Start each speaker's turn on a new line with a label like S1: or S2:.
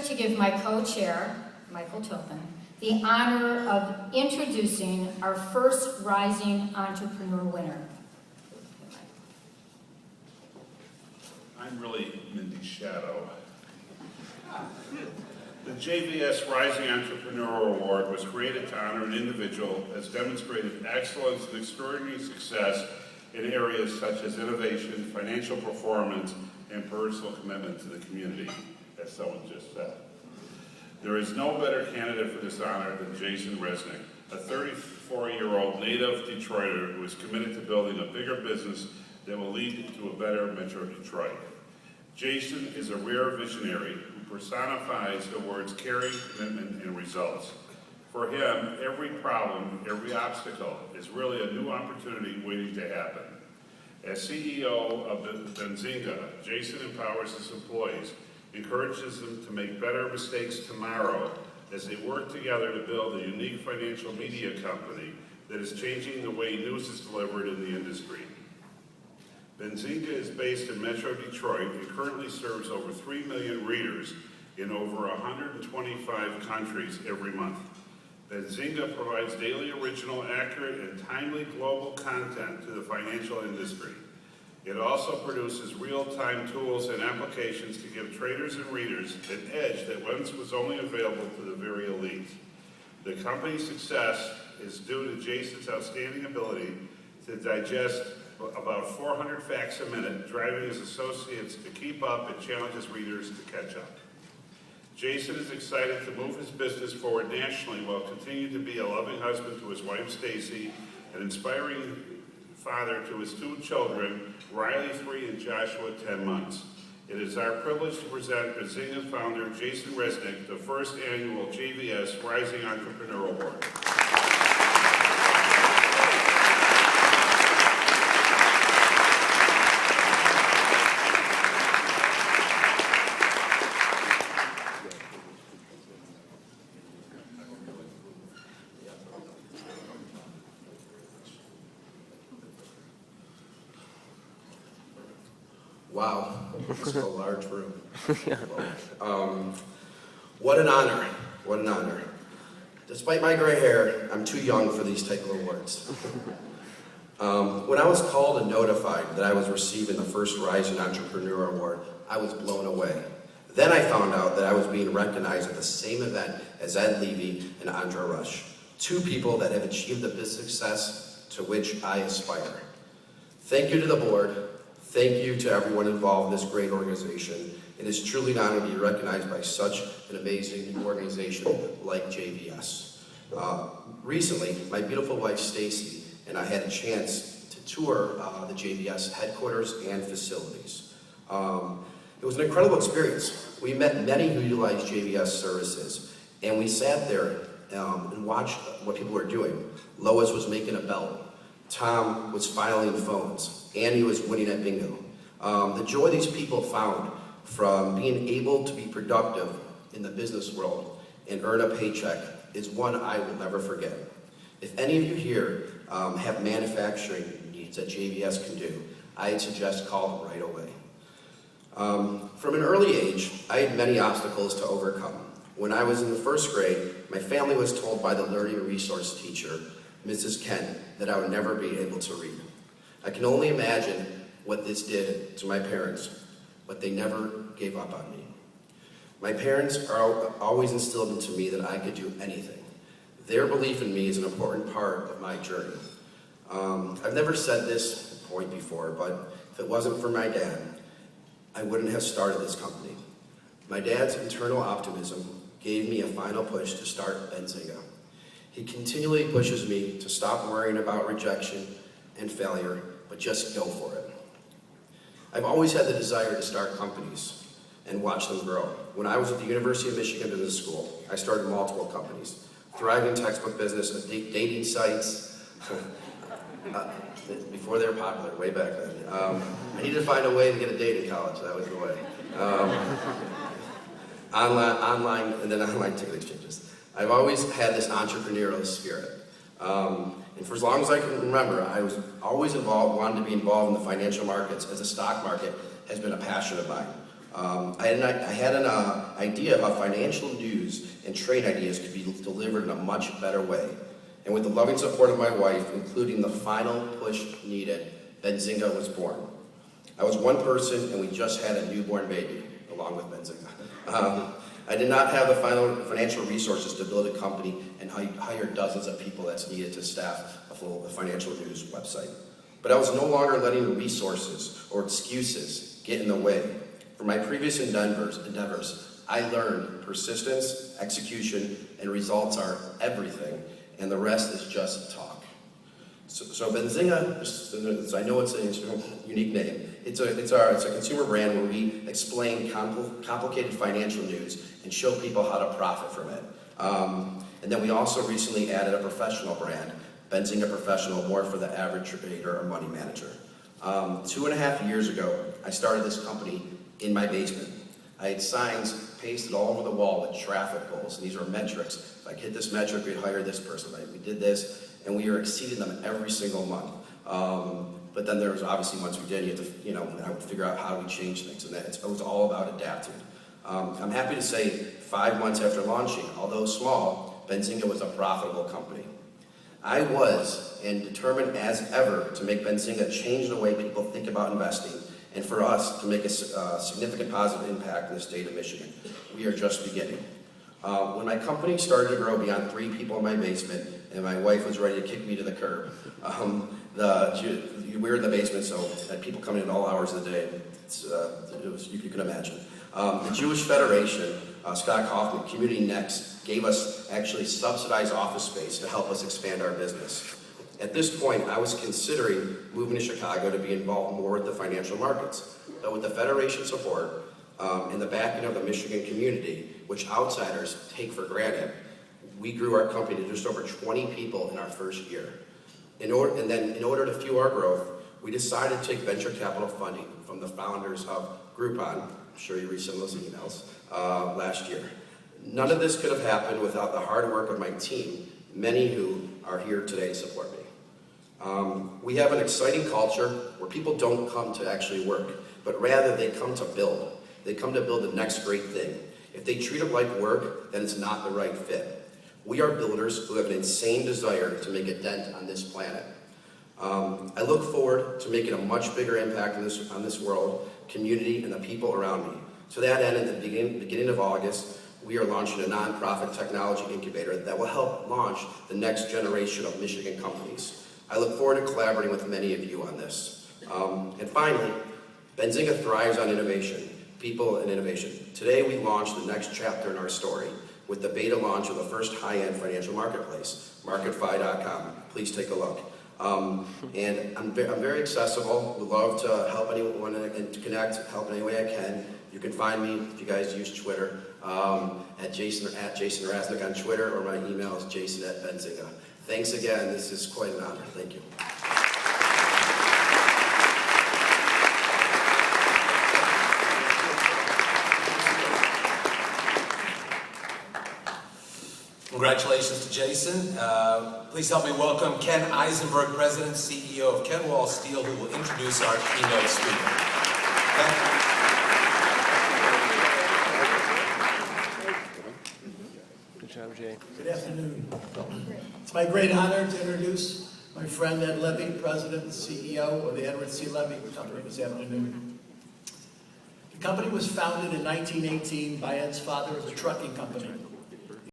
S1: to give my co-chair, Michael Topin, the honor of introducing our first Rising Entrepreneur winner.
S2: I'm really Mindy's shadow. The JVS Rising Entrepreneur Award was created to honor an individual who has demonstrated excellence and extraordinary success in areas such as innovation, financial performance, and personal commitment to the community, as someone just said. There is no better candidate for this honor than Jason Raznick, a 34-year-old native Detroiter who is committed to building a bigger business that will lead to a better Metro Detroit. Jason is a rare visionary who personifies the words caring, commitment, and results. For him, every problem, every obstacle is really a new opportunity waiting to happen. As CEO of Benzinga, Jason empowers his employees, encourages them to make better mistakes tomorrow as they work together to build a unique financial media company that is changing the way news is delivered in the industry. Benzinga is based in Metro Detroit and currently serves over 3 million readers in over 125 countries every month. Benzinga provides daily original, accurate, and timely global content to the financial industry. It also produces real-time tools and applications to give traders and readers an edge that once was only available to the very elite. The company's success is due to Jason's outstanding ability to digest about 400 facts a minute, driving his associates to keep up and challenge his readers to catch up. Jason is excited to move his business forward nationally while continuing to be a loving husband to his wife Stacy, an inspiring father to his 2 children, Riley 3 and Joshua 10 months. It is our privilege to present Benzinga's founder, Jason Raznick, the first annual JVS Rising Entrepreneur Award.
S3: Wow, it's a large room. What an honor, what an honor. Despite my gray hair, I'm too young for these type of awards. When I was called and notified that I was receiving the first Rising Entrepreneur Award, I was blown away. Then I found out that I was being recognized at the same event as Ed Levy and Andra Rush, 2 people that have achieved the business success to which I aspire. Thank you to the board. Thank you to everyone involved in this great organization. It is truly an honor to be recognized by such an amazing organization like JVS. Recently, my beautiful wife Stacy and I had a chance to tour the JVS headquarters and facilities. It was an incredible experience. We met many who utilized JVS services, and we sat there and watched what people were doing. Lois was making a belt. Tom was filing phones. Andy was winning at bingo. The joy these people found from being able to be productive in the business world and earn a paycheck is one I will never forget. If any of you here have manufacturing needs that JVS can do, I'd suggest call them right away. From an early age, I had many obstacles to overcome. When I was in the 1st grade, my family was told by the learning resource teacher, Mrs. Kent, that I would never be able to read. I can only imagine what this did to my parents, but they never gave up on me. My parents always instilled into me that I could do anything. Their belief in me is an important part of my journey. I've never said this point before, but if it wasn't for my dad, I wouldn't have started this company. My dad's internal optimism gave me a final push to start Benzinga. He continually pushes me to stop worrying about rejection and failure, but just go for it. I've always had the desire to start companies and watch them grow. When I was at the University of Michigan Business School, I started multiple companies. Thriving textbook business, dating sites, before they were popular, way back then. I needed to find a way to get a date in college, that was the way. Online, and then online ticket exchanges. I've always had this entrepreneurial spirit. And for as long as I can remember, I was always wanted to be involved in the financial markets, as the stock market has been a passion of mine. I had an idea how financial news and trade ideas could be delivered in a much better way. And with the loving support of my wife, including the final push needed, Benzinga was born. I was one person, and we just had a newborn baby, along with Benzinga. I did not have the financial resources to build a company and hire dozens of people that's needed to staff a full financial news website. But I was no longer letting resources or excuses get in the way. From my previous endeavors, I learned persistence, execution, and results are everything, and the rest is just talk. So Benzinga, I know it's a unique name. It's a consumer brand where we explain complicated financial news and show people how to profit from it. And then we also recently added a professional brand, Benzinga Professional, more for the average trader or money manager. 2.5 years ago, I started this company in my basement. I had signs pasted all over the wall with traffic goals, and these were metrics. If I hit this metric, we'd hire this person. We did this, and we were exceeding them every single month. But then there was obviously months we didn't. I would figure out how we change things, and it was all about adapting. I'm happy to say 5 months after launching, although small, Benzinga was a profitable company. I was, and determined as ever, to make Benzinga change the way people think about investing, and for us to make a significant positive impact in the state of Michigan. We are just beginning. When my company started to grow beyond 3 people in my basement, and my wife was ready to kick me to the curb, we were in the basement, so had people coming in all hours of the day. You can imagine. The Jewish Federation, Scott Kaufman, Community Next, gave us actually subsidized office space to help us expand our business. At this point, I was considering moving to Chicago to be involved more with the financial markets. But with the Federation support and the backing of the Michigan community, which outsiders take for granted, we grew our company to just over 20 people in our first year. In order to fuel our growth, we decided to take venture capital funding from the founders of Groupon. I'm sure you read some of those emails last year. None of this could have happened without the hard work of my team, many who are here today to support me. We have an exciting culture where people don't come to actually work, but rather they come to build. They come to build the next great thing. If they treat it like work, then it's not the right fit. We are builders who have an insane desire to make a dent on this planet. I look forward to making a much bigger impact on this world, community, and the people around me. To that end, at the beginning of August, we are launching a nonprofit technology incubator that will help launch the next generation of Michigan companies. I look forward to collaborating with many of you on this. And finally, Benzinga thrives on innovation, people and innovation. Today we launch the next chapter in our story with the beta launch of the first high-end financial marketplace, marketfi.com. Please take a look. And I'm very accessible. Would love to help anyone and to connect, help in any way I can. You can find me, if you guys use Twitter, at Jason Raznick on Twitter, or my email is jason@benzinga. Thanks again. This is quite an honor. Thank you.
S4: Congratulations to Jason. Please help me welcome Ken Eisenberg, President and CEO of Kenwall Steel, who will introduce our keynote speaker. Ken?
S5: Good job, Jay.
S6: Good afternoon. It's my great honor to introduce my friend Ed Levy, President and CEO of the Edward C. Levy Company this afternoon. The company was founded in 1918 by Ed's father as a trucking company.